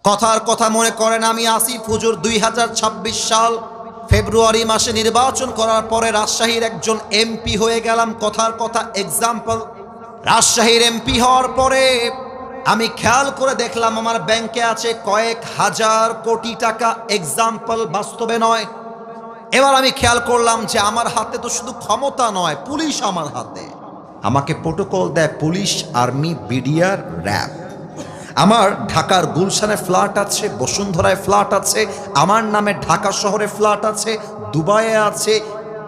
কথার কথা মনে করেন, আমি আসিফ হুজুর 2026 সাল ফেব্রুয়ারি মাসে নির্বাচন করার পরে রাজশাহীর একজন এমপি হয়ে গেলাম। কথার কথা এক্সাম্পল, রাজশাহীর এমপি হওয়ার পরে আমি খেয়াল করে দেখলাম আমার ব্যাংকে আছে কয়েক হাজার কোটি টাকা। এক্সাম্পল, বাস্তবে নয়। এবার আমি খেয়াল করলাম যে আমার হাতে তো শুধু ক্ষমতা নয়, পুলিশ আমার হাতে। আমাকে প্রোটোকল দেয় পুলিশ, আর্মি, বিডিআর, র্যাব। আমার ঢাকার গুলশানে ফ্ল্যাট আছে, বসুন্ধরায় ফ্ল্যাট আছে, আমার নামে ঢাকা শহরে ফ্ল্যাট আছে, দুবাইয়ে আছে,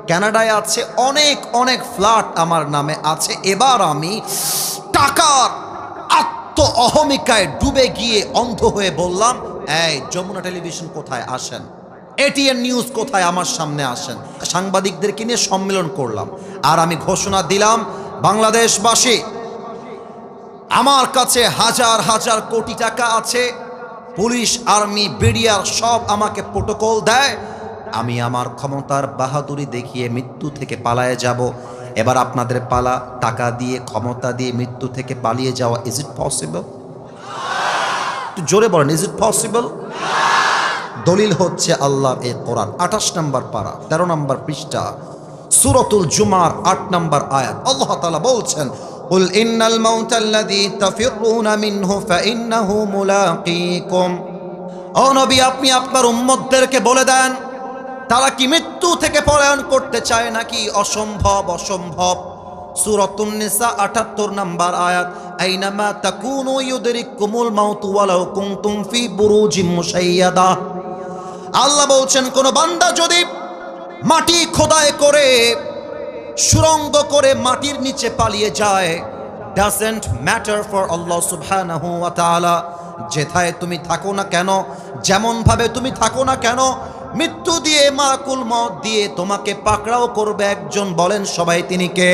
কানাডায় আছে, অনেক অনেক ফ্ল্যাট আমার নামে আছে। এবার আমি টাকার আত্ম অহমিকায় ডুবে গিয়ে অন্ধ হয়ে বললাম, এই যমুনা টেলিভিশন কোথায়, আসেন। এটিএন নিউজ কোথায়, আমার সামনে আসেন। সাংবাদিকদেরকে নিয়ে সম্মেলন করলাম আর আমি ঘোষণা দিলাম, বাংলাদেশবাসী, আমার কাছে হাজার হাজার কোটি টাকা আছে। পুলিশ, আর্মি, বিডিআর সব আমাকে প্রোটোকল দেয়। আমি আমার ক্ষমতার বাহাদুরি দেখিয়ে মৃত্যু থেকে পালায়ে যাব। এবার আপনাদের পালা, টাকা দিয়ে, ক্ষমতা দিয়ে মৃত্যু থেকে পালিয়ে যাওয়া। Is it possible? একটু জোরে বলেন, ইজ ইট পসিবল? দলিল হচ্ছে আল্লাহর এই কোরআন, 28 নম্বর পারা, 13 নম্বর পৃষ্ঠা, সূরাতুল জুমার 8 নম্বর আয়াত। আল্লাহ তাআলা বলছেন, কুল ইন্নাল মাউতাল্লাযী তাফিরুনা মিনহু ফাইন্নাহু মুলাকীকুম। ও নবী, আপনি আপনার উম্মতদেরকে বলে দেন, তারা কি মৃত্যু থেকে পলায়ন করতে চায় নাকি? অসম্ভব, অসম্ভব। সূরাতুন নিসা 78 নম্বর আয়াত, আইনামা তাকুনু ইউদরিকুমুল মাউতু ওয়ালাউ কুনতুম ফি বুরুজিম মুশাইয়াদা। আল্লাহ বলছেন, কোন বান্দা যদি মাটি খোদাই করে, সুরঙ্গ করে মাটির নিচে পালিয়ে যায়, ডাজন্ট ম্যাটার ফর আল্লাহ সুবহানাহু ওয়া তাআলা। যেথায় তুমি থাকো না কেন, যেমন ভাবে তুমি থাকো না কেন, মৃত্যু দিয়ে, মালাকুল মউত দিয়ে তোমাকে পাকড়াও করবে একজন। বলেন সবাই, তিনি কে?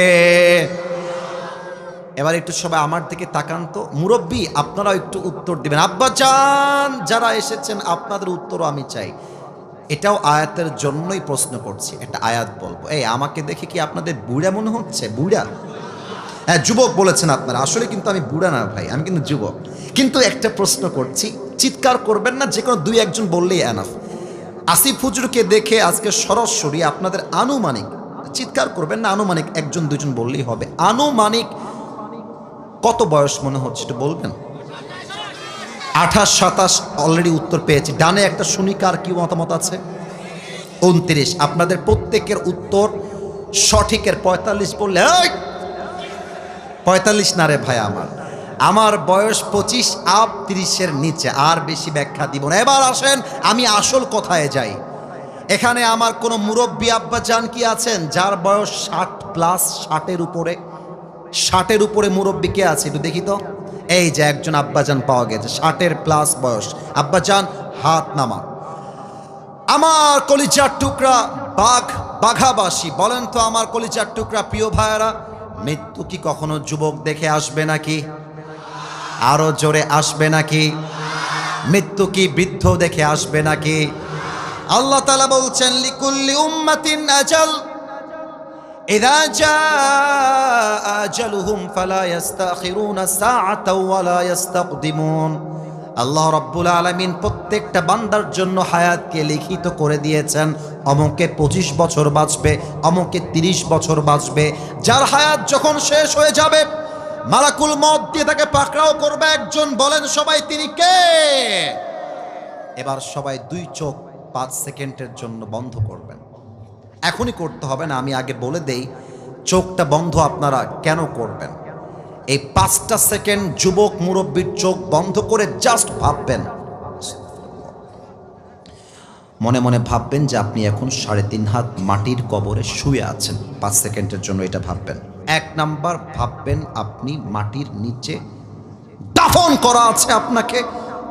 এবার একটু সবাই আমার দিকে তাকান তো। মুরব্বী, আপনারাও একটু উত্তর দিবেন। আব্বাজান যারা এসেছেন, আপনাদের উত্তরও আমি চাই। এটাও আয়াতের জন্যই প্রশ্ন করছি, একটা আয়াত বলবো। এই আমাকে দেখে কি আপনাদের বুড়া মনে হচ্ছে? বুড়া? হ্যাঁ, যুবক বলেছেন আপনারা। আসলে কিন্তু আমি বুড়া না ভাই, আমি কিন্তু যুবক। কিন্তু একটা প্রশ্ন করছি, চিৎকার করবেন না, যে কোনো 2-1 জন বললেই এনাফ। আসিফ হুজুরকে দেখে আজকে সরাসরি আপনাদের আনুমানিক, চিৎকার করবেন না, আনুমানিক 1-2 জন বললেই হবে, আনুমানিক কত বয়স মনে হচ্ছে একটু বলবেন? 28-27 অলরেডি উত্তর পেয়েছি। ডানে একটা শুনি, কার কি মতামত আছে? 29। আপনাদের প্রত্যেকের উত্তর সঠিকের 45 বললে, 45 না রে ভাই, আমার বয়স 25 আপ 30-এর নিচে, আর বেশি ব্যাখ্যা দিব না। এবার আসেন আমি আসল কথায় যাই। এখানে আমার কোনো মুরব্বী আব্বাজান কি আছেন যার বয়স 60+, 60-এর উপরে? 60-এর উপরে মুরব্বী কে আছে একটু দেখি তো। এই যে একজন আব্বাজান পাওয়া গেছে, 60-এর প্লাস বয়স। আব্বাজান হাত নামা। আমার কলিজার টুকরা বাঘাবাসী, বলেন তো আমার কলিজার টুকরা প্রিয় ভাইয়েরা, মৃত্যু কি কখনো যুবক দেখে আসবে নাকি? আরো জোরে আসবে নাকি? মৃত্যু কি বৃদ্ধ দেখে আসবে নাকি? আল্লাহ তাআলা বলছেন, লিকুল্লি উম্মাতিন আজাল ইযা জাআ আজালুহুম ফালা ইস্তাখিরুনা সাআতাও ওয়ালা ইস্তাকদিমুন। আল্লাহ রাব্বুল আলামিন প্রত্যেকটা বান্দার জন্য হায়াতকে লিখিত করে দিয়েছেন। অমুকে 25 বছর বাঁচবে, অমুকে 30 বছর বাঁচবে। যার হায়াত যখন শেষ হয়ে যাবে, মালাকুল মউত দিয়ে তাকে পাকড়াও করবে একজন। বলেন সবাই, তিনি কে? এবার সবাই 2 চোখ 5 সেকেন্ডের জন্য বন্ধ করবেন। এখনই করতে হবে না, আমি আগে বলে দেই চোখটা বন্ধ আপনারা কেন করবেন। এই 5টা সেকেন্ড যুবক মুরব্বীর চোখ বন্ধ করে জাস্ট ভাববেন, মনে মনে ভাববেন যে আপনি এখন 3.5 হাত মাটির কবরে শুয়ে আছেন। 5 সেকেন্ডের জন্য এটা ভাববেন। 1 নাম্বার, ভাববেন আপনি মাটির নিচে দাফন করা আছে আপনাকে,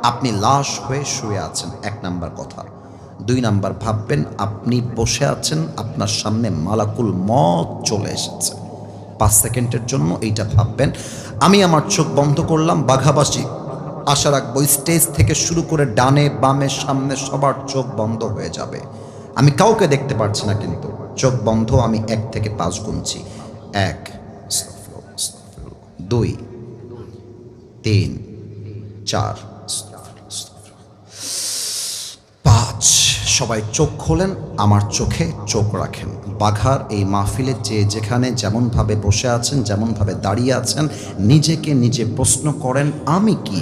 আপনি লাশ হয়ে শুয়ে আছেন। 1 নাম্বার কথা। 2 নাম্বার, ভাববেন আপনি বসে আছেন, আপনার সামনে মালাকুল মউত চলে এসেছে। 5 সেকেন্ডের জন্য এইটা ভাববেন। আমি আমার চোখ বন্ধ করলাম। বাঘাবাসী আশা রাখবো, স্টেজ থেকে শুরু করে ডানে বামে সামনে সবার চোখ বন্ধ হয়ে যাবে। আমি কাউকে দেখতে পাচ্ছি না, কিন্তু চোখ বন্ধ। আমি 1 থেকে 5 গুনছি। 1, 2, 3, 4, সবাই চোখ খোলেন, আমার চোখে চোখ রাখেন। বাঘার এই মাহফিলে যে যেখানে যেমনভাবে বসে আছেন, যেমনভাবে দাঁড়িয়ে আছেন, নিজেকে নিজে প্রশ্ন করেন, আমি কি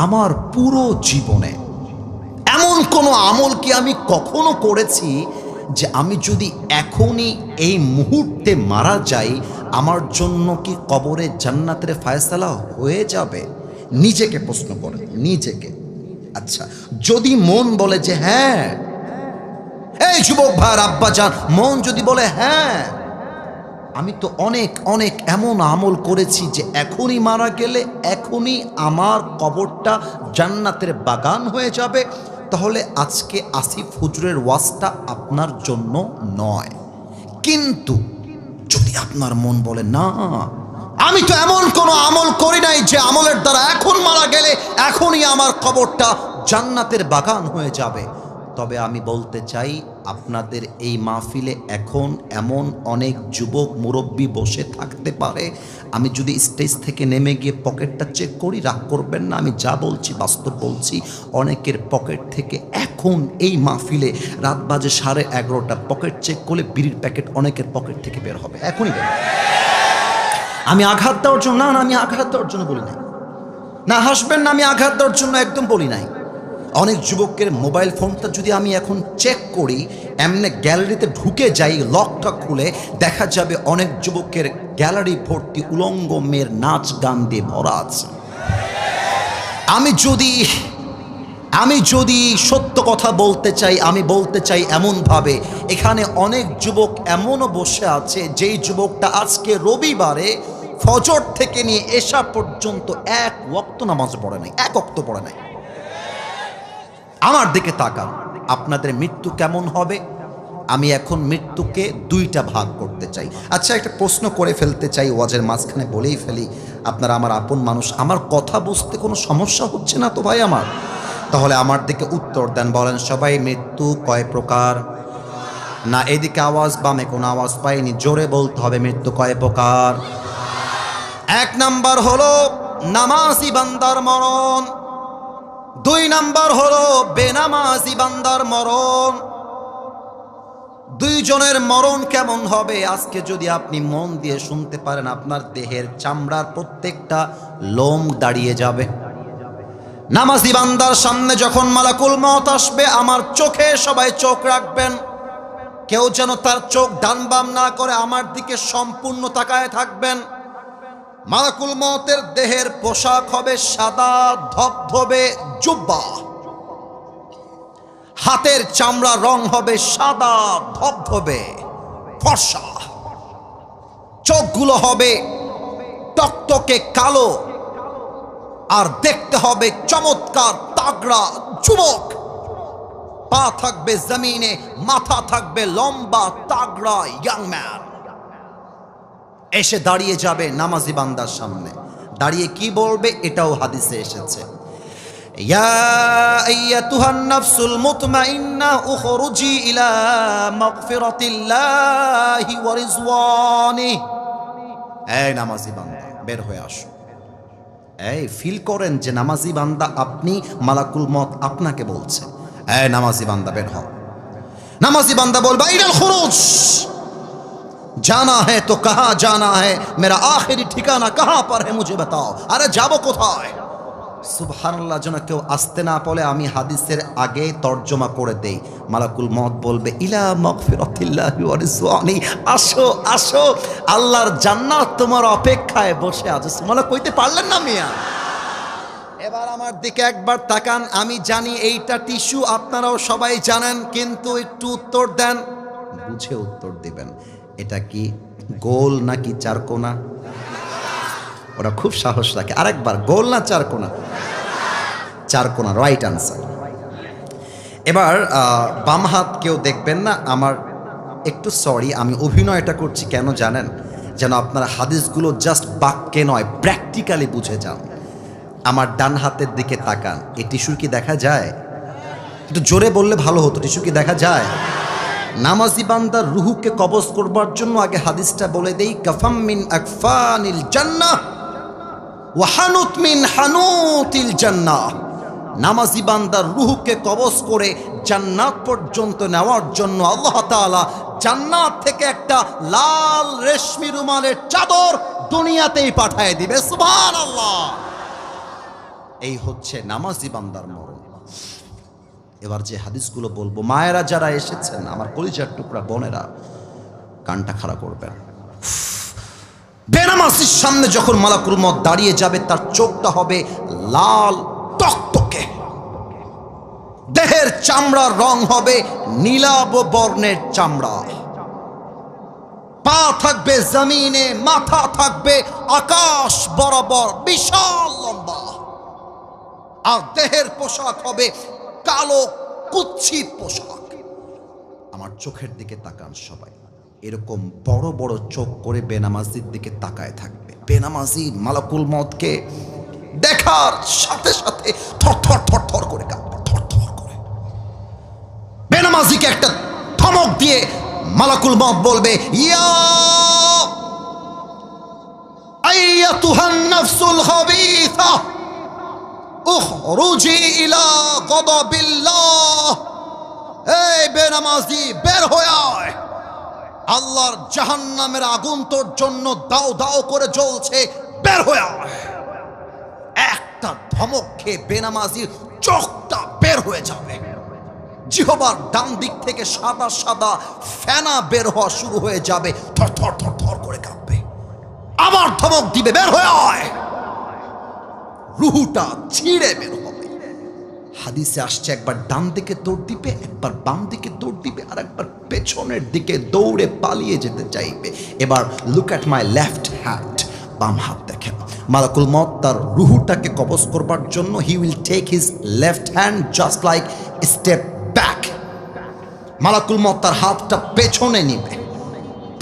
আমার পুরো জীবনে এমন কোনো আমল কি আমি কখনো করেছি যে আমি যদি এখনই এই মুহূর্তে মারা যাই, আমার জন্য কি কবরে জান্নাতের ফায়সালা হয়ে যাবে? নিজেকে প্রশ্ন করেন, নিজেকে। আচ্ছা, যদি মন বলে যে হ্যাঁ, এই যুবক ভাইয়ের আব্বা যান, মন যদি বলে হ্যাঁ, আমি তো অনেক অনেক এমন আমল করেছি যে এখনই মারা গেলে এখনই আমার কবরটা জান্নাতের বাগান হয়ে যাবে, তাহলে আজকে আসিফ হুজুরের ওয়াজটা আপনার জন্য নয়। কিন্তু যদি আপনার মন বলে না, আমি তো এমন কোনো আমল করি নাই যে আমলের দ্বারা এখন মারা গেলে এখনই আমার কবরটা জান্নাতের বাগান হয়ে যাবে, তবে আমি বলতে চাই আপনাদের এই মাহফিলে এখন এমন অনেক যুবক মুরব্বী বসে থাকতে পারে, আমি যদি স্টেজ থেকে নেমে গিয়ে পকেটটা চেক করি, রাগ করবেন না, আমি যা বলছি বাস্তব বলছি, অনেকের পকেট থেকে এখন এই মাহফিলে রাত বাজে 11:30 পকেট চেক করলে বিড়ির প্যাকেট অনেকের পকেট থেকে বের হবে, এখনই বের হবে। আমি আঘাত দেওয়ার জন্য না, আমি আঘাত দেওয়ার জন্য বলি নাই, না হাসবেন না, আমি আঘাত দেওয়ার জন্য একদম বলি নাই। অনেক যুবকের মোবাইল ফোনটা যদি আমি এখন চেক করি, এমনি গ্যালারিতে ঢুকে যাই, লকটা খুলে দেখা যাবে অনেক যুবকের গ্যালারি ভর্তি উলঙ্গ মেয়ের নাচ গান দিয়ে ভরা আছে। আমি যদি সত্য কথা বলতে চাই, আমি বলতে চাই এমনভাবে, এখানে অনেক যুবক এমনও বসে আছে যেই যুবকটা আজকে রবিবারে ফজর থেকে নিয়ে এশা পর্যন্ত এক ওয়াক্ত নামাজ পড়ে নাই, এক ওয়াক্ত পড়ে নাই। আমার দিকে তাকান, আপনাদের মৃত্যু কেমন হবে? আমি এখন মৃত্যুকে দুইটা ভাগ করতে চাই। আচ্ছা, একটা প্রশ্ন করে ফেলতে চাই, ওয়াজের মাঝখানে বলেই ফেলি, আপনারা আমার আপন মানুষ, আমার কথা বুঝতে কোনো সমস্যা হচ্ছে না তো ভাই আমার? তাহলে আমার দিকে উত্তর দেন, বলেন সবাই, মৃত্যু কয় প্রকার? না এদিকে আওয়াজ, বামে কোনো আওয়াজ পাইনি, জোরে বলতে হবে, মৃত্যু কয় প্রকার? 1 নাম্বার হলো নামাজি বান্দার মরণ, 2 নাম্বার হলো বেনামাজি বান্দার মরণ। দুইজনের মরণ কেমন হবে আজকে যদি আপনি মন দিয়ে শুনতে পারেন, আপনার দেহের চামড়ার প্রত্যেকটা লোম দাঁড়িয়ে যাবে। নামাজি বান্দার সামনে যখন মালাকুল মওত আসবে, আমার চোখে সবাই চোখ রাখবেন, কেউ যেন তার চোখ ডান বাম না করে আমার দিকে সম্পূর্ণ তাকায় থাকবেন। মালাকুল মওতের দেহের পোশাক হবে সাদা ধবধবে জুব্বা, হাতের চামড়া রং হবে সাদা ধবধবে ফর্সা, চোখগুলো হবে টকটকে কালো, আর দেখতে হবে চমৎকার তাগড়া যুবক। পা থাকবে জমিনে, মাথা থাকবে লম্বা তাগড়া ইয়াং ম্যান। এসে দাঁড়িয়ে যাবে নামাজি বান্দার সামনে, দাঁড়িয়ে কি বলবে? এটাও হাদিসে এসেছে, ইয়া আইয়াতুহান নাফসুল মুতমাইন্না উখরুজি ইলা মাগফিরাতিল্লাহি ওয়া রিজওয়ানিহি। এই নামাজি বান্দা, বের হয়ে আসো। এই ফিল করেন যে নামাজি বান্দা আপনি, মালাকুল মওত আপনাকে বলছে, এই নামাজি বান্দা বের হও। নামাজি বান্দা বলবে, ইলাল খুরুজ, जाना है तो कहाँ जाना है, मेरा आखिरी ठिकाना कहाँ पर है मुझे बताओ। अरे जाबो कोथाय? সুবহানাল্লাহ, যেন কেউ আসতে না বলে আমি হাদিসের আগে তর্জমা করে দেই। মালাকুল মওত বলবে, ইলা মাগফিরাতিল্লাহি ওয়া রিজওয়ানি, আসো আসো, আল্লাহর জান্নাত তোমার অপেক্ষায় বসে আছে। সুবহানাল্লাহ কইতে পারলেন না মিয়া? এবার আমার দিকে একবার তাকান, আমি জানি এইটা টিস্যু, আপনারাও সবাই জানেন, কিন্তু একটু উত্তর দেন, বুঝে উত্তর দিবেন। এটা কি গোল নাকি চারকোনা? ওরা খুব সাহস রাখে, আরেকবার, গোল না চারকোনা? চারকোনা, রাইট আনসার। এবার বাম হাত কেউ দেখবেন না, আমার একটু সরি, আমি অভিনয়টা করছি কেন জানেন? যেন আপনারা হাদিসগুলো জাস্ট বাক্যে নয় প্র্যাকটিক্যালি বুঝে যান। আমার ডান হাতের দিকে তাকান, এই টিস্যু কি দেখা যায়? একটু জোরে বললে ভালো হতো, টিস্যু কি দেখা যায়? নামাজি বান্দার রুহুকে কবজ করবার জন্য আগে হাদিসটা বলে দেই, কাফাম মিন আকফানিল জান্নাহ ওয়া হানুত মিন হানুতিল জান্নাহ। নামাজি বান্দার রূহকে কবজ করে জান্নাত পর্যন্ত নেওয়ার জন্য আল্লাহ তাআলা জান্নাত থেকে একটা লাল রেশমি রুমালের চাদর দুনিয়াতেই পাঠিয়ে দিবে। সুবহানাল্লাহ। এই হচ্ছে নামাজি বান্দার মরণ। এবার যে হাদিসগুলো বলবো, মায়েরা যারা এসেছেন, আমার কলিজার টুকরা বোনেরা, কানটা খাড়া করবেন। বেনামাজির সামনে যখন মালাকুল মউত দাঁড়িয়ে যাবে, তার চোখটা হবে লাল টকটকে, দেহের চামড়ার রং হবে নীলাভ বর্ণের চামড়া, পা থাকবে জমিনে, মাথা থাকবে আকাশ বরাবর বিশাল লম্বা, আর দেহের পোশাক হবে কালো কুৎসিত পোশাক। আমার চোখের দিকে তাকান সবাই, এরকম বড় বড় চোখ করে বেনামাজির দিকে তাকায় থাকবে। বেনামাজি মালাকুল মউতকে দেখার সাথে সাথে থরথর থরথর করে কাঁপবে, থরথর করে। বেনামাজিকে একটা ধমক দিয়ে মালাকুল মউত বলবে, ইয়া আইয়াতুহান নাফসুল খাবিসা উখরুজি ইলা গাদাবিল্লাহ। এই বেনামাজি, বের হয়ে আয়, আল্লাহর জাহান্নামের আগুন তোর জন্য দাও দাও করে জ্বলছে, বের হয়ে আয়। একটা ধমক খেয়ে বেনামাজির চোখটা বের হয়ে যাবে, জিহ্বার ডান দিক থেকে সাদা সাদা ফেনা বের হওয়া শুরু হয়ে যাবে, থর থর থর থর করে কাঁপবে। আবার ধমক দিবে, বের হয়ে আয়, রুহুটা ছিঁড়ে বের হবে। হাদিসে আসছে, একবার ডান দিকে দৌড় দিবে, একবার বাম দিকে দৌড় দিবে, আর একবার পেছনের দিকে দৌড়ে পালিয়ে যেতে চাইবে। এবার look at my left hand, বাম হাত দেখেন। মালাকুল মউত তার রুহুটাকে কবজ করবার জন্য he will take his left hand just like step back. মালাকুল মউত তার হাতটা পেছনে নিবে,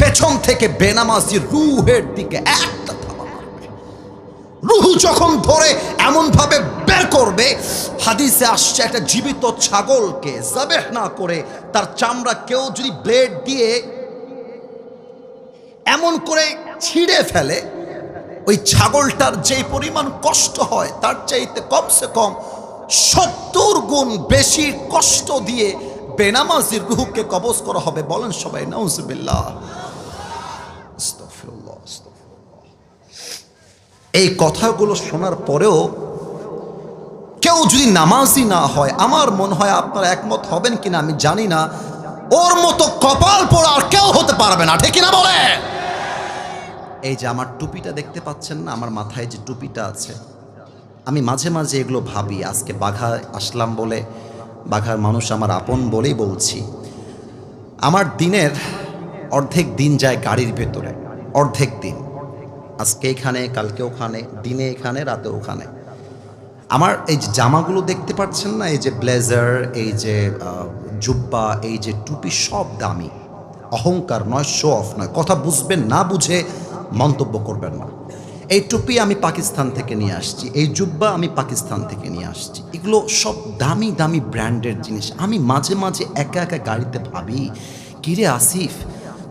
পেছন থেকে বেনামাজির রুহের দিকে একটা থাবা মারবে। রুহু যখন ধরে এমন ভাবে বের করবে, হাদিসে আসছে একটা জীবিত ছাগলকে যাবেহ না করে তার চামড়া কেউ যদি ব্লেড দিয়ে এমন করে ছিঁড়ে ফেলে, ওই ছাগলটার যে পরিমাণ কষ্ট হয় তার চাইতে কমসে কম 70 গুণ বেশি কষ্ট দিয়ে বেনামাজির রূহকে কবজ করা হবে। বলেন সবাই নাউজুবিল্লাহ। আস্তাগফিরুল্লাহ, আস্তাগফিরুল্লাহ। এই কথাগুলো শোনার পরেও কেউ যদি নামাজি না হয়, আমার মনে হয় আপনারা একমত হবেন কিনা আমি জানি না, ওর মতো কপাল পোড়া আর কেউ হতে পারবে না, ঠিক কিনা বলে? এই যে আমার টুপিটা দেখতে পাচ্ছেন না, আমার মাথায় যে টুপিটা আছে, আমি মাঝে মাঝে এগুলো ভাবি। আজকে বাঘা আসলাম বলে, বাঘার মানুষ আমার আপন বলেই বলছি, আমার দিনের অর্ধেক দিন যায় গাড়ির ভেতরে, অর্ধেক দিন। আজকে এখানে, কালকে ওখানে, দিনে এখানে, রাতে ওখানে। আমার এই যে জামাগুলো দেখতে পাচ্ছেন না, এই যে ব্লেজার, এই যে জুব্বা, এই যে টুপি, সব দামি। অহংকার নয়, শো অফ নয়, কথা বুঝবেন না, বুঝে মন্তব্য করবেন না। এই টুপি আমি পাকিস্তান থেকে নিয়ে আসছি, এই জুব্বা আমি পাকিস্তান থেকে নিয়ে আসছি। এগুলো সব দামি দামি ব্র্যান্ডের জিনিস। আমি মাঝে মাঝে একা একা গাড়িতে ভাবি, কিরে আসিফ,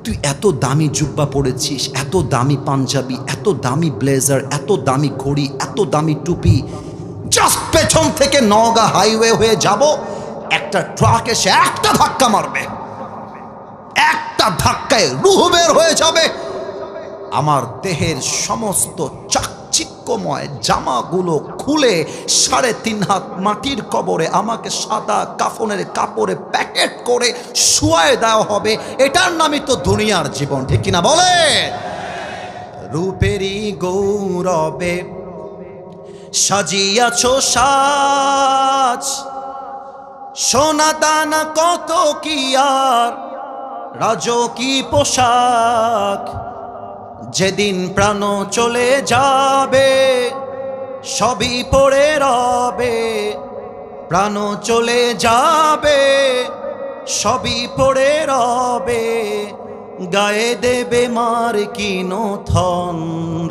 তুই এত দামি জুব্বা পরেছিস, এত দামি পাঞ্জাবি, এত দামি ব্লেজার, এত দামি ঘড়ি, এত দামি টুপি, জাস্ট পেছন থেকে নওগাঁ হাইওয়ে হয়ে যাব, একটা ট্রাক এসে একটা ধাক্কা মারবে, একটা ধাক্কায় রূহ বের হয়ে যাবে, আমার দেহের সমস্ত চাকচিক্যময় জামাগুলো খুলে 3.5 হাত মাটির কবরে আমাকে সাদা কাফনের কাপড়ে প্যাকেট করে শুয়ায় দেওয়া হবে। এটার নামই তো দুনিয়ার জীবন, ঠিক কিনা বলে? রূপেরই গৌরবে সাজিয়াছ সাজ, সোনা দানা কত কি আর রাজকী পোশাক, যেদিন প্রাণ চলে যাবে সবই পড়ে রবে, প্রাণ চলে যাবে সবই পড়ে রবে, গায়ে দেবে মার কিনো থন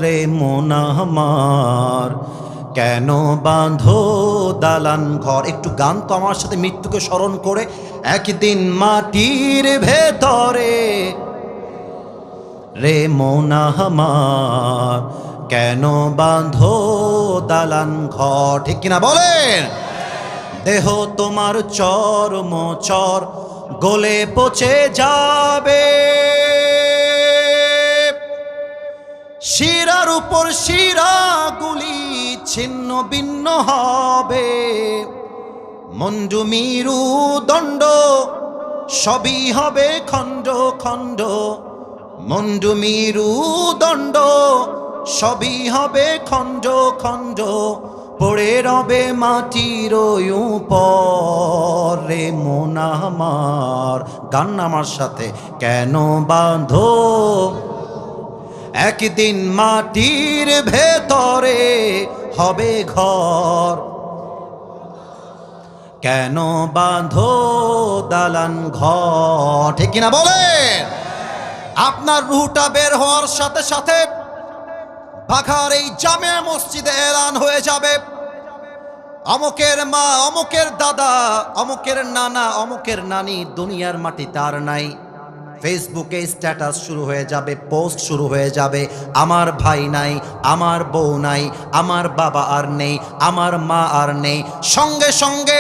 রে মন আমার, কেন বাঁধো দালান ঘর। একটু গান তো আমার সাথে মৃত্যুকে স্মরণ করে, একদিন মাটির ভেতরে রে মন আমার, কেন বাঁধো দালান ঘর, ঠিক কিনা বলেন? দেহ তোমার চরম চর গলে পচে যাবে, শিরার উপর শিরাগুলি ছিন্ন ভিন্ন হবে, মন্ডু মিরু দণ্ড সবই হবে খণ্ড খণ্ড, মন্ডু মিরু দণ্ড সবই হবে খণ্ড খণ্ড, পড়ে রবে মাটির উপরে মন আমার। গান আমার সাথে, কেন বাঁধো একদিন মাটির ভেতরে হবে ঘর, কেন বাঁধো দালান ঘর, ঠিক কিনা বলে? আপনার রুহটা বের হওয়ার সাথে সাথে বাঘার এই জামে মসজিদে এলান হয়ে যাবে, অমুকের মা, অমুকের দাদা, অমুকের নানা, অমুকের নানি দুনিয়ার মাটি তার নাই। ফেসবুকে স্ট্যাটাস শুরু হয়ে যাবে, পোস্ট শুরু হয়ে যাবে, আমার ভাই নাই, আমার বউ নাই, আমার বাবা আর নেই, আমার মা আর নেই। সঙ্গে সঙ্গে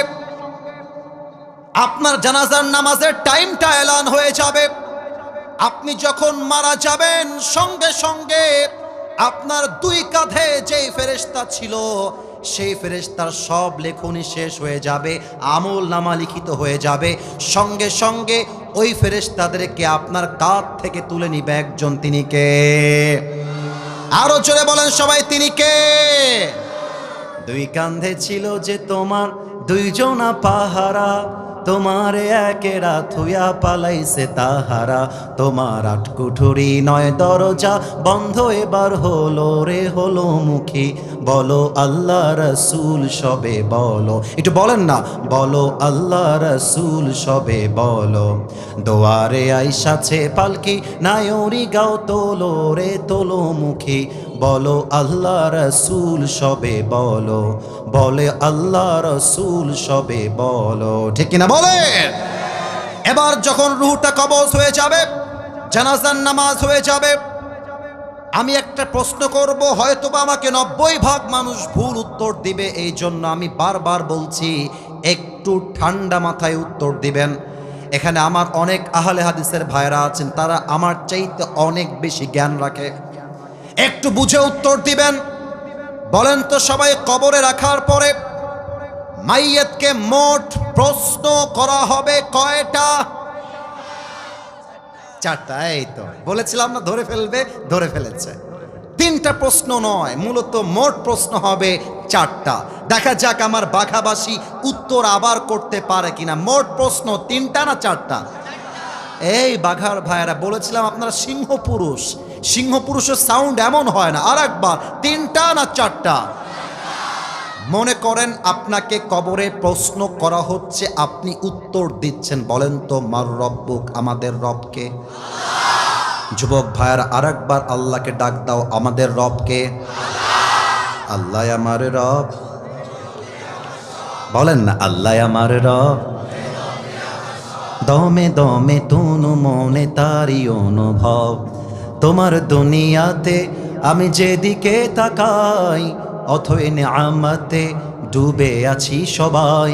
আপনার জানাজার নামাজের টাইমটা এলান হয়ে যাবে। আপনি যখন মারা যাবেন সঙ্গে সঙ্গে আপনার দুই কাঁধে যেই ফেরেশতা ছিল সেই ফেরেশতার সব লেখনী শেষ হয়ে যাবে, আমল নামা লিখিত হয়ে যাবে। সঙ্গে সঙ্গে ওই ফেরেশতাদেরকে আপনার কাঁধ থেকে তুলে নিবে একজন, তিনি কে? আরো জোরে বলেন সবাই, তিনি কে? দুই কাঁধে ছিল যে তোমার দুইজনা পাহারা, তোমার একেরা থুয়া পালাইছে তাহারা, তোমার আট কুঠুরি নয় দরজা বন্ধ এবার হলো রে হলো মুখী, বলো আল্লাহ রসুল সবে বলো, একটু বলেন না, বলো আল্লাহ রসুল সবে বলো, দোয়ারে আইসাছে পালকি নায়রি গাও তোলো রে তোলো মুখী, বলো আল্লাহ রসুল সবে বলো, বলে আল্লাহ রসুল সবে বলো, ঠিক কিনা বলেন? এবার যখন রূহটা কবজ হয়ে যাবে, জানাজার নামাজ হয়ে যাবে, আমি একটা প্রশ্ন করব, হয়তোবা আমাকে 90% মানুষ ভুল উত্তর দিবে, এই জন্য আমি বারবার বলছি একটু ঠান্ডা মাথায় উত্তর দিবেন। এখানে আমার অনেক আহলে হাদিসের ভাইরা আছেন, তারা আমার চাইতে অনেক বেশি জ্ঞান রাখে, একটু বুঝে উত্তর দিবেন। বলেন তো সবাই, কবরে রাখার পরে মাইয়াতকে মোট প্রশ্ন করা হবে কয়টা? 4টা। এই তো বলেছিলাম না ধরে ফেলবে, ধরে ফেলেছে। 3টা প্রশ্ন নয়, মূলত মোট প্রশ্ন হবে 4টা। দেখা যাক আমার বাঘাবাসী উত্তর আবার করতে পারে কিনা। মোট প্রশ্ন 3টা না 4টা? এই বাঘার ভাইয়েরা, বলেছিলাম আপনারা সিংহ পুরুষ, সিংহ পুরুষের সাউন্ড এমন হয় না। আর একবার, 3টা না 4টা? মনে করেন আপনাকে কবরে প্রশ্ন করা হচ্ছে, আপনি উত্তর দিচ্ছেন, বলেন তো মার রব্বুক, আমাদের রবকে? যুবক ভাইয়েরা, আর একবার আল্লাহকে ডাক দাও, আমাদের রবকে? আল্লাহ আমার রব, বলেন না, আল্লাহ আমার রব। দমে দমে তুনু মনে তারি অনুভব, তোমার দুনিয়াতে আমি যেদিকে তাকাই, অথই নেয়ামতে ডুবে আছি সবাই,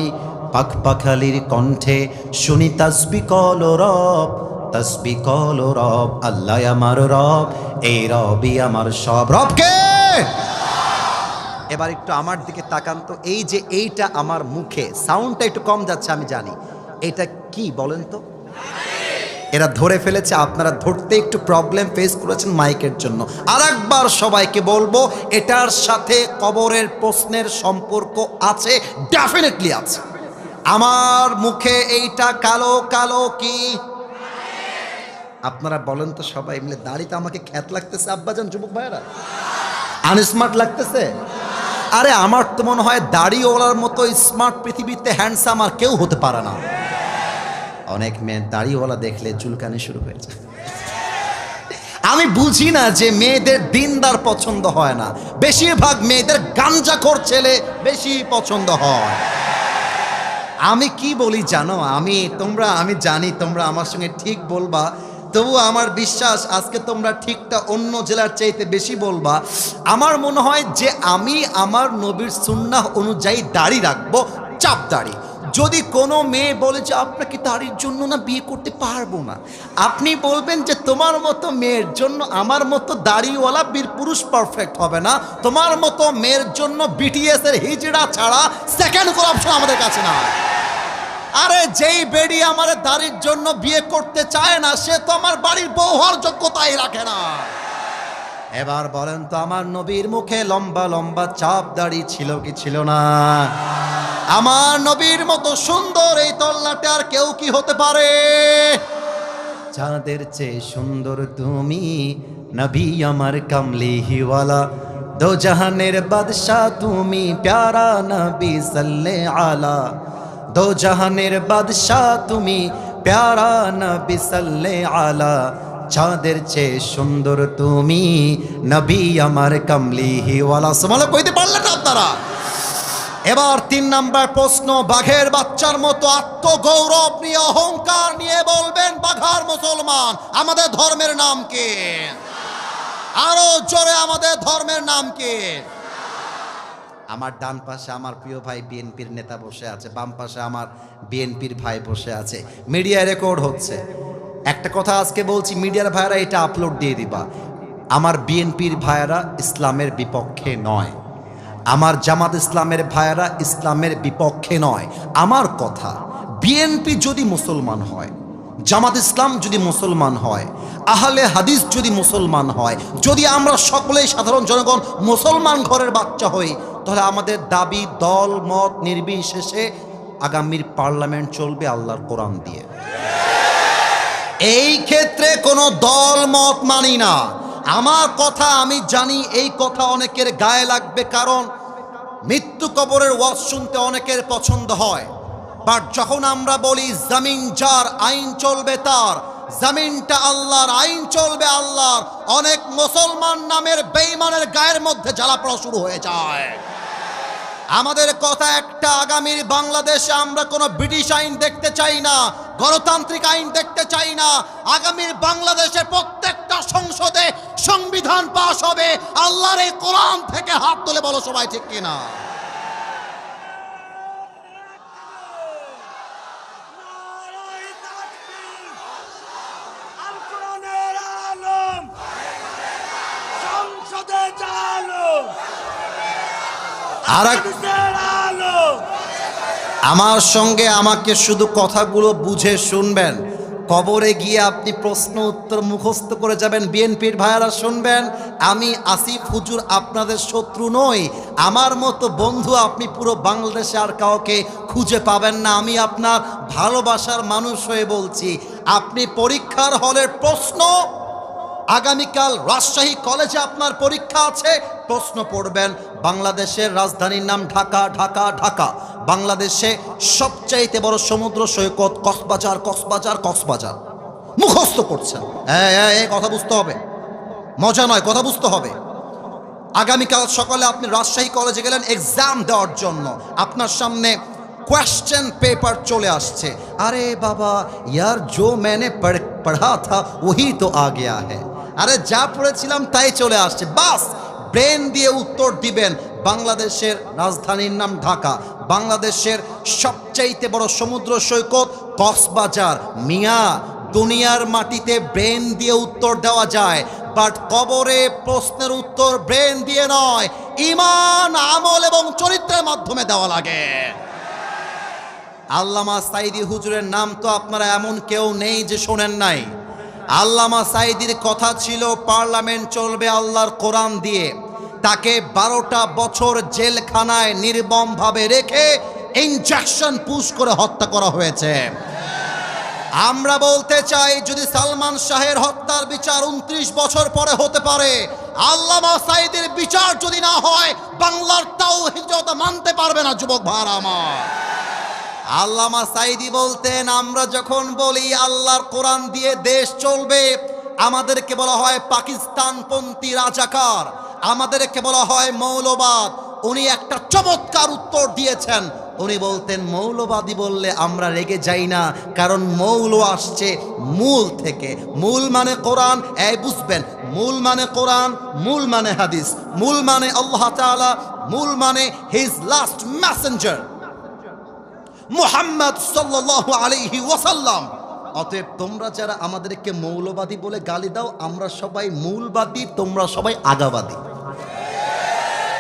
পাখ পাখালির কণ্ঠে শুনি তাসবিহ কল রব, তাসবিহ কল রব, আল্লাহ আমার রব, এই রবই আমার সব। রবকে? এবার একটু আমার দিকে তাকান তো, এই যে এইটা আমার মুখে সাউন্ডটা একটু কম যাচ্ছে আমি জানি, এটা কি বলেন তো? এরা ধরে ফেলেছে, আপনারা ধরতে একটু প্রবলেম ফেস করেছেন মাইকের জন্য। আর একবার সবাইকে বলবো, এটার সাথে কবরের প্রশ্নের সম্পর্ক আছে, ডেফিনেটলি আছে। আমার মুখে এইটা কালো কালো কি? আপনারা বলেন তো সবাই মিলে, দাড়িতে আমাকে খ্যাত লাগতেছে আব্বাজান, যুবক ভাইরা আনস্মার্ট লাগতেছে? আরে আমার তো মনে হয় দাড়িওয়ালার মতো স্মার্ট পৃথিবীতে হ্যান্ডসাম আর কেউ হতে পারে না। অনেক মেয়ে দাড়িওয়ালা দেখলে চুলকানি শুরু হয়েছে। আমি বুঝি না যে মেয়েদের দিনদার পছন্দ হয় না, বেশিরভাগ মেয়েদের গাঞ্জাখোর ছেলে বেশি পছন্দ হয়। আমি কি বলি জানো, আমি জানি তোমরা আমার সঙ্গে ঠিক বলবা, তবু আমার বিশ্বাস আজকে তোমরা ঠিকটা অন্য জেলার চাইতে বেশি বলবা। আমার মনে হয় যে আমি আমার নবীর সুন্নাহ অনুযায়ী দাড়ি রাখবো, চাপ দাড়ি। যদি কোনো মেয়ে বলে যে আপনাকে দাড়ির জন্য না বিয়ে করতে পারবো না, আপনি বলবেন যে তোমার মতো মেয়ের জন্য আমার মতো দাড়িওয়ালা বীর পুরুষ পারফেক্ট হবে না, তোমার মতো মেয়ের জন্য বিটিএস এর হিজড়া ছাড়া সেকেন্ড কোনো অপশন আমাদের কাছে না। আরে যেই বেডি আমার দাড়ির জন্য বিয়ে করতে চায় না, সে তো আমার বাড়ির বউ হওয়ার যোগ্যতাই রাখে না। এবার বলেন তো, আমার নবীর মুখে লম্বা লম্বা চাপ দাড়ি ছিল কি ছিল না? আমার নবীর মতো সুন্দর এই তল্লাটে আর কেউ কি হতে পারে? চাঁদের চেয়ে সুন্দর তুমি নবী আমার কামলিওয়ালা, দো জাহানের বাদশা তুমি প্যারা নবী সাল্লে আলা, দো জাহানের বাদশা তুমি প্যারা নবী সাল্লে আলা, চাঁদের চেয়ে সুন্দর তুমি নবী আমার কামলিওয়ালা। সুবহানাল্লাহ কইতে পারলেন না আপনারা? এবার 3 নাম্বার প্রশ্ন, বাঘের বাচ্চার মতো আত্মগৌরব নিয়ে অহংকার নিয়ে বলবেন বাঘার মুসলমান, আমাদের ধর্মের নাম কি? আরো জোরে, আমাদের ধর্মের নাম কি? আমার ডান পাশে আমার প্রিয় ভাই বিএনপির নেতা বসে আছে, বাম পাশে আমার বিএনপির ভাই বসে আছে, মিডিয়া রেকর্ড হচ্ছে। একটা কথা আজকে বলছি, মিডিয়ার ভাইয়েরা এটা আপলোড দিয়ে দিবা, আমার বিএনপির ভাইয়েরা ইসলামের বিপক্ষে নয়, আমার জামাত ইসলামের ভাইয়েরা ইসলামের বিপক্ষে নয়। আমার কথা, বিএনপি যদি মুসলমান হয়, জামাত ইসলাম যদি মুসলমান হয়, আহলে হাদিস যদি মুসলমান হয়, যদি আমরা সকলেই সাধারণ জনগণ মুসলমান ঘরের বাচ্চা হই, তাহলে আমাদের দাবি দল মত নির্বিশেষে আগামীর পার্লামেন্ট চলবে আল্লাহর কোরআন দিয়ে। এই ক্ষেত্রে কোনো দল মত মানি না। আমার কথা আমি জানি, এই কথা অনেকের গায়ে লাগবে, কারণ মৃত্যু কবরের ওয়াজ শুনতে অনেকের পছন্দ হয়। বাট যখন আমরা বলি জমিন যার আইন চলবে তার, জমিনটা আল্লাহর, আইন চলবে আল্লাহর, অনেক মুসলমান নামের বেঈমানের গায়ের মধ্যে জ্বালা পড়া শুরু হয়ে যায়। আমাদের কথা একটা, আগামীর বাংলাদেশে আমরা কোনো ব্রিটিশ আইন দেখতে চাই না, গণতান্ত্রিক আইন দেখতে চাই না। আগামীর বাংলাদেশে প্রত্যেকটা সংসদে সংবিধান পাশ হবে আল্লাহর এই কোরআন থেকে। হাত তুলে বলো সবাই, ঠিক কিনা? আমার সঙ্গে আমাকে শুধু কথাগুলো বুঝে শুনবেন, কবরে গিয়ে আপনি প্রশ্ন উত্তর মুখস্থ করে যাবেন। বিএনপির ভাইয়ারা শুনবেন, আমি আসিফ হুজুর আপনাদের শত্রু নই, আমার মতো বন্ধু আপনি পুরো বাংলাদেশে আর কাউকে খুঁজে পাবেন না। আমি আপনার ভালোবাসার মানুষ হয়ে বলছি, আপনি পরীক্ষার হলের প্রশ্ন, আগামীকাল রাজশাহী কলেজে আপনার পরীক্ষা আছে, প্রশ্ন পড়বেন বাংলাদেশের রাজধানীর নাম ঢাকা, ঢাকা, ঢাকা। বাংলাদেশে সবচাইতে বড় সমুদ্র সৈকত কক্সবাজার, কক্সবাজার, কক্সবাজার। মুখস্থ করছেন, কথা বুঝতে হবে, মজা নয়, কথা বুঝতে হবে। আগামীকাল সকালে আপনি রাজশাহী কলেজে গেলেন এক্সাম দেওয়ার জন্য, আপনার সামনে क्वेश्चन पेपर चले आसছে। अरे बाबा यार जो मैंने पढ़ा था वही तो आ गया है। अरे যা পড়েছিলাম তাই চলে আসছে, বাস ব্রেন দিয়ে উত্তর দিবেন। বাংলাদেশের রাজধানীর নাম ঢাকা, বাংলাদেশের সবচাইতে বড় সমুদ্র সৈকত কক্সবাজার। মিয়া, দুনিয়ার মাটিতে ব্রেন দিয়ে উত্তর দেওয়া যায়, বাট কবরে প্রশ্নের উত্তর ব্রেন দিয়ে নয়, ঈমান, আমল এবং চরিত্রের মাধ্যমে দেওয়া লাগে। আল্লামা সাঈদী হুজুরের নাম তো আপনারা এমন কেউ নেই যে শোনেন নাই। আল্লামা সাঈদীর কথা ছিল পার্লামেন্ট চলবে আল্লাহর কোরআন দিয়ে। তাকে 12টা বছর জেলখানায় নির্মমভাবে রেখে ইনজেকশন পুশ করে হত্যা করা হয়েছে। আমরা বলতে চাই, যদি সালমান শাহের হত্যার বিচার 29 বছর পরে হতে পারে, আল্লামা সাঈদীর বিচার যদি না হয়, বাংলার তাওহীদ মানতে পারবে না যুবক ভাইরা আমার। আল্লামা সাঈদী বলতেন, আমরা যখন বলি আল্লাহর কোরআন দিয়ে দেশ চলবে, আমাদেরকে বলা হয় পাকিস্তানপন্থী রাজাকার, আমাদেরকে বলা হয় মৌলবাদ। উনি একটা চমৎকার উত্তর দিয়েছেন, উনি বলতেন মৌলবাদী বললে আমরা রেগে যাই না, কারণ মৌল আসছে মূল থেকে। মূল মানে কোরআন, এই বুঝবেন, মূল মানে কোরআন, মূল মানে হাদিস, মূল মানে আল্লাহ তাআলা, মূল মানে হিজ লাস্ট মেসেঞ্জার। মুহাম্মদ সাল্লাল্লাহু আলাইহি ওয়াসাল্লাম। অতএব তোমরা যারা আমাদেরকে মৌলবাদী বলে গালি দাও, আমরা সবাই মূলবাদী, তোমরা সবাই আগাবাদী।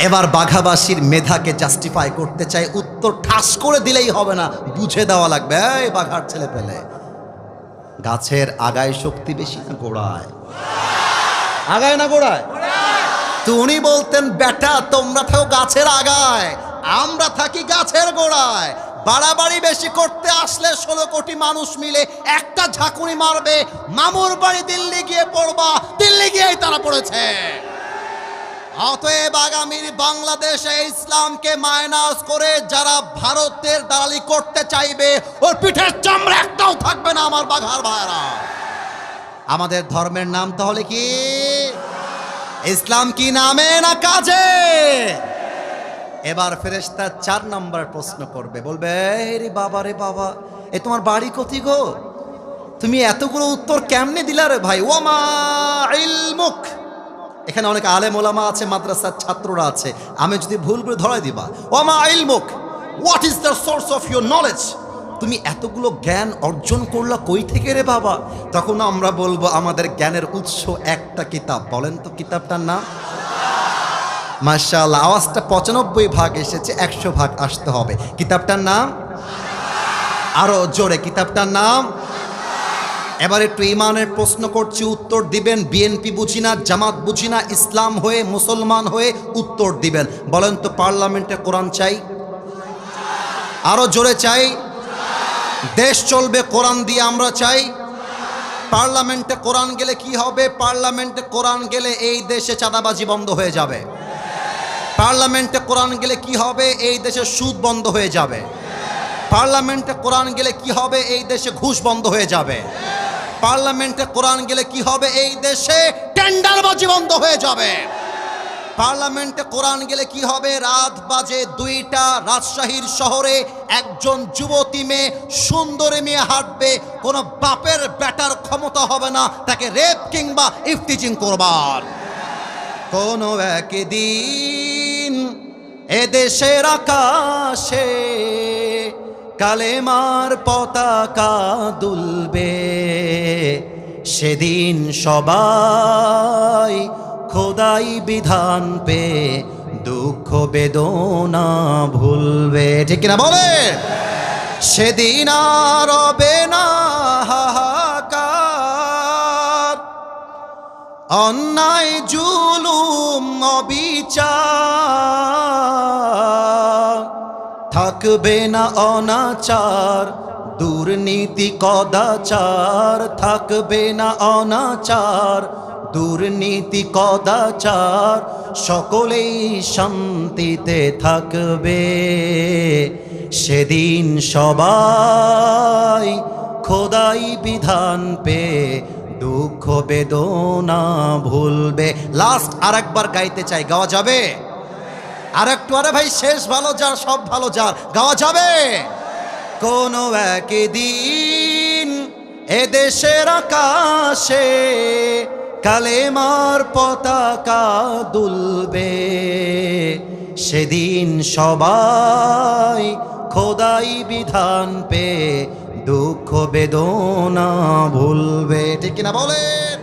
এবার বাঘাবাসীর মেধাকে জাস্টিফাই করতে চাই, উত্তর ঠাস করে দিলেই হবে না, বুঝে দেওয়া লাগবে। এই বাঘার ছেলে পেলে, গাছের আগায় শক্তি বেশি না গোড়ায়? আগায় না গোড়ায়? তো উনি বলতেন, বেটা তোমরা থাকো গাছের আগায়, আমরা থাকি গাছের গোড়ায়। বাড়াবাড়ি বেশি করতে আসলে 16 কোটি মানুষ মিলে একটা ঝাঁকুনি মারবে, মামুর বাড়ি দিল্লি গিয়ে পড়বা, দিল্লি গিয়েই তারা পড়েছে। অতএব আগামীর বাংলাদেশে ইসলামকে মাইনাস করে যারা ভারতের দালালি করতে চাইবে, ওর পিঠের চামড়া একটাও থাকবে না আমার বাঘার ভাইরা। আমাদের ধর্মের নাম তাহলে কি? ইসলাম কি নামে না কাজে? এবার ফেরেশতা 4 নম্বর প্রশ্ন করবে, বলবে, রে বাবা রে বাবা, এ তোমার বাড়ি কোথায় গো? তুমি এতগুলো উত্তর কেমনে দিলা রে ভাই? ওমা ইলমুক। এখানে অনেক আলেম ওলামা আছে, মাদ্রাসার ছাত্ররা আছে, আমি যদি ভুল করে ধরাই দিবা, ওমা ইলমুক, what is the source of your knowledge? তুমি এতগুলো জ্ঞান অর্জন করলা কই থেকে রে বাবা? তখন আমরা বলবো, আমাদের জ্ঞানের উৎস একটা কিতাব। বলেন তো কিতাবটার নাম? মাশাআল্লাহ, আওয়াজটা 95 ভাগ এসেছে, 100 ভাগ আসতে হবে। কিতাবটার নাম? আরো জোরে, কিতাবটার নাম? এবার একটু ইমানের প্রশ্ন করছি, উত্তর দিবেন। বিএনপি বুঝি না, জামাত বুঝি না, ইসলাম হয়ে মুসলমান হয়ে উত্তর দিবেন। বলেন তো, পার্লামেন্টে কোরআন চাই? আরো জোরে চাই? দেশ চলবে কোরআন দিয়ে, আমরা চাই। পার্লামেন্টে কোরআন গেলে কি হবে? পার্লামেন্টে কোরআন গেলে এই দেশে চাঁদাবাজি বন্ধ হয়ে যাবে। পার্লামেন্টে কোরআন গেলে কি হবে? এই দেশে সুদ বন্ধ হয়ে যাবে। পার্লামেন্টে কোরআন গেলে কি হবে? এই দেশে ঘুষ বন্ধ হয়ে যাবে। পার্লামেন্টে কোরআন গেলে কি হবে? এই দেশে টেন্ডারবাজি বন্ধ হয়ে যাবে। পার্লামেন্টে কোরআন গেলে কি হবে? রাত বাজে 2টা, রাজশাহীর শহরে একজন যুবতী মেয়ে, সুন্দরী মেয়ে হাঁটবে, কোনো বাপের বেটার ক্ষমতা হবে না তাকে রেপ কিংবা ইফতিজিং করবার। কোনো একদিন এদেশের আকাশে কালেমার পতাকা দুলবে, সেদিন সবাই খোদাই বিধান পে দুঃখ বেদনা ভুলবে। ঠিক কিনা বলে? সেদিন আর হবে না হাহাকার, অন্যায় জুলুম অবিচার, থাকবে না অনাচার, দুর্নীতি কদাচার, থাকবে না অনাচার, দুর্নীতি কদাচার, সকলেই শান্তিতে থাকবে। সেদিন সবাই খোদাই বিধান পে দুঃখ বেদনা ভুলবে। লাস্ট আরেকবার গাইতে চাই, গাওয়া যাবে? আরেকটু, আরে ভাই শেষ ভালো যার, সব ভালো যার, গাওয়া যাবে? কোনো একদিন এদেশের আকাশে কালেমার পতাকা দুলবে, সেদিন সবাই খোদাই বিধান পে দুঃখ বেদনা ভুলবে। ঠিক কিনা বলেন?